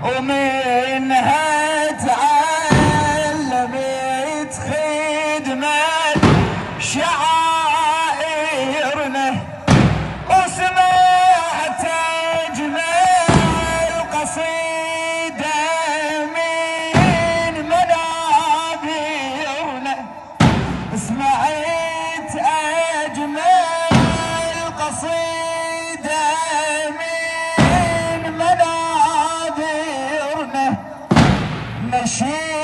ومنها تعلمت خدمة شعائرنا، وسمعت أجمل قصيدة من منابرنا. سمعت أجمل قصيدة من منابرنا، نشيد